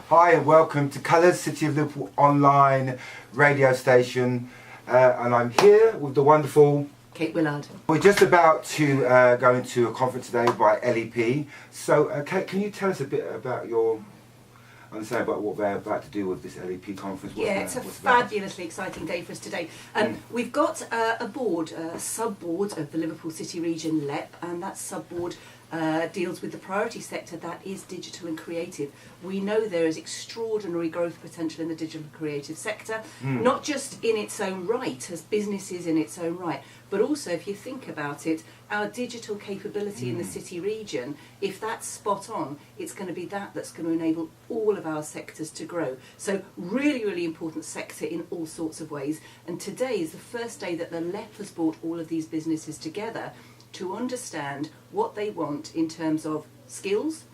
Hi and welcome to Colours, City of Liverpool online radio station, and I'm here with the wonderful Kate Willard. We're just about to go into a conference today by LEP. So Kate, can you tell us a bit about your understanding about what they're about to do with this LEP conference? It's a fabulously exciting day for us today. We've got a board, a sub-board of the Liverpool City Region LEP, and that sub-board deals with the priority sector that is digital and creative. We know there is extraordinary growth potential in the digital and creative sector, not just in its own right, as businesses in its own right, but also if you think about it, our digital capability in the city region, if that's spot on, it's going to be that's going to enable all of our sectors to grow. So really, really important sector in all sorts of ways. And today is the first day that the LEP has brought all of these businesses together to understand what they want in terms of skills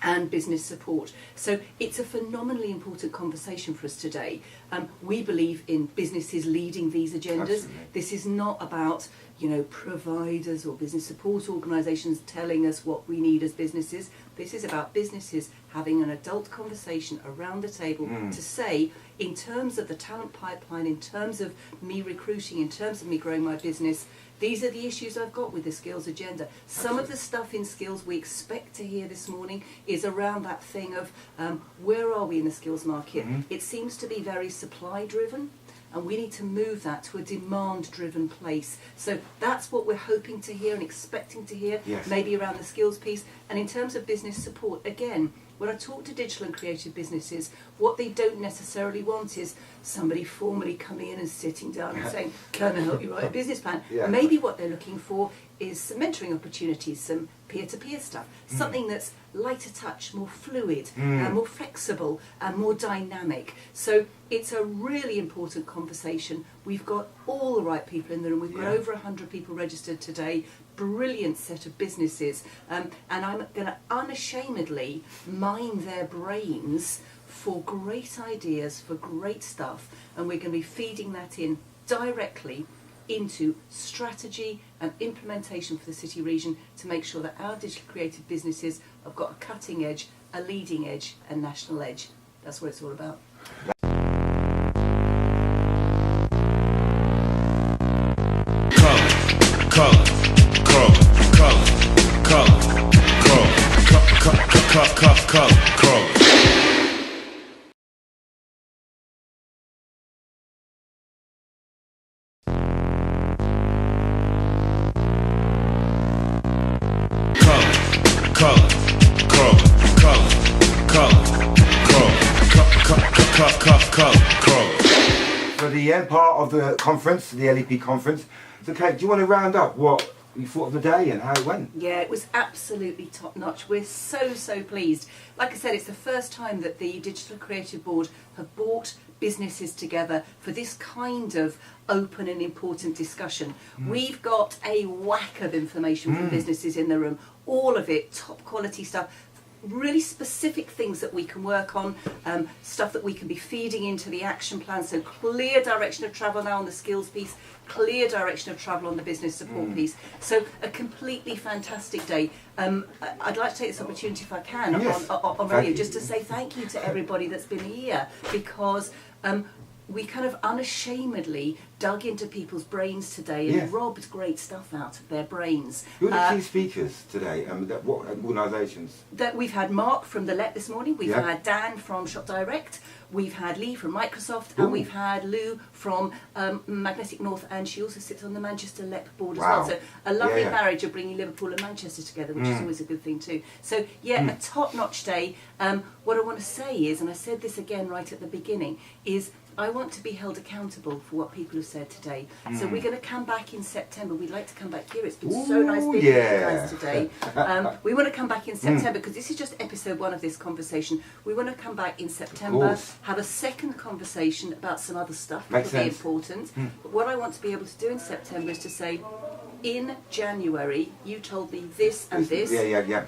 and business support. So it's a phenomenally important conversation for us today. We believe in businesses leading these agendas. Absolutely. This is not about, providers or business support organisations telling us what we need as businesses. This is about businesses having an adult conversation around the table to say, in terms of the talent pipeline, in terms of me recruiting, in terms of me growing my business, these are the issues I've got with the skills agenda. Some of the stuff in skills we expect to hear this morning is around that thing of where are we in the skills market? It seems to be very supply driven, and we need to move that to a demand driven place. So that's what we're hoping to hear and expecting to hear, maybe around the skills piece. And in terms of business support, again, when I talk to digital and creative businesses, what they don't necessarily want is somebody formally coming in and sitting down and saying, can I help you write a business plan? Maybe what they're looking for is some mentoring opportunities, some peer-to-peer stuff, something that's lighter touch, more fluid, more flexible, and more dynamic. So it's a really important conversation. We've got all the right people in the room. We've got over 100 people registered today. Brilliant set of businesses, and I'm going to unashamedly mine their brains for great ideas, for great stuff, and we're going to be feeding that in directly into strategy and implementation for the city region to make sure that our digital creative businesses have got a cutting edge, a leading edge, and national edge. That's what it's all about. For the end part of the conference, the LEP conference, so Kate, do you want to round up what you thought of the day and how it went? Yeah, it was absolutely top notch. We're so pleased. Like I said, it's the first time that the Digital Creative Board have brought businesses together for this kind of open and important discussion. We've got a whack of information from businesses in the room, all of it top quality stuff, really specific things that we can work on, stuff that we can be feeding into the action plan. So clear direction of travel now on the skills piece, clear direction of travel on the business support piece. So a completely fantastic day. I'd like to take this opportunity, if I can, on radio, just to say thank you to everybody that's been here, because we kind of unashamedly dug into people's brains today and robbed great stuff out of their brains. Who are the key speakers today? What organisations? That we've had Mark from the LEP this morning, we've had Dan from Shop Direct, we've had Lee from Microsoft, and we've had Lou from Magnetic North, and she also sits on the Manchester LEP board as well. So a lovely marriage of bringing Liverpool and Manchester together, which is always a good thing too. So a top-notch day. What I want to say is, and I said this again right at the beginning, is I want to be held accountable for what people have said today. So we're going to come back in September. We'd like to come back here. It's been so nice being with you guys today. We want to come back in September because this is just episode 1 of this conversation. We want to come back in September, have a second conversation about some other stuff that will be important. But what I want to be able to do in September is to say, in January, you told me this and this,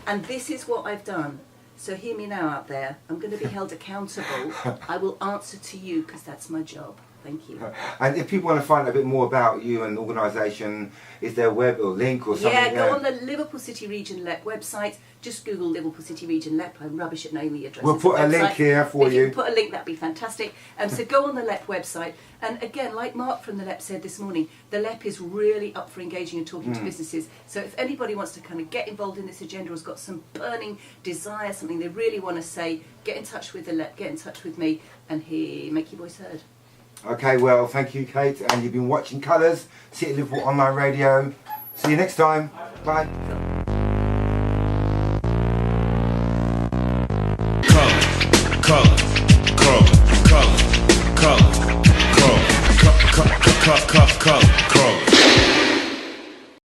and this is what I've done. So hear me now out there. I'm going to be held accountable. I will answer to you because that's my job. Thank you. And if people want to find a bit more about you and the organisation, is there a web or link or something? Yeah, go on the Liverpool City Region LEP website. Just Google Liverpool City Region LEP. I'm rubbish at knowing the address. We'll put a link here for if you. you can put a link, that'd be fantastic. So go on the LEP website. And again, like Mark from the LEP said this morning, the LEP is really up for engaging and talking to businesses. So if anybody wants to kind of get involved in this agenda, or has got some burning desire, something they really want to say, get in touch with the LEP, get in touch with me, and make your voice heard. Okay, well, thank you, Kate, and you've been watching Colours, City Liverpool Online Radio. See you next time. Bye. Color.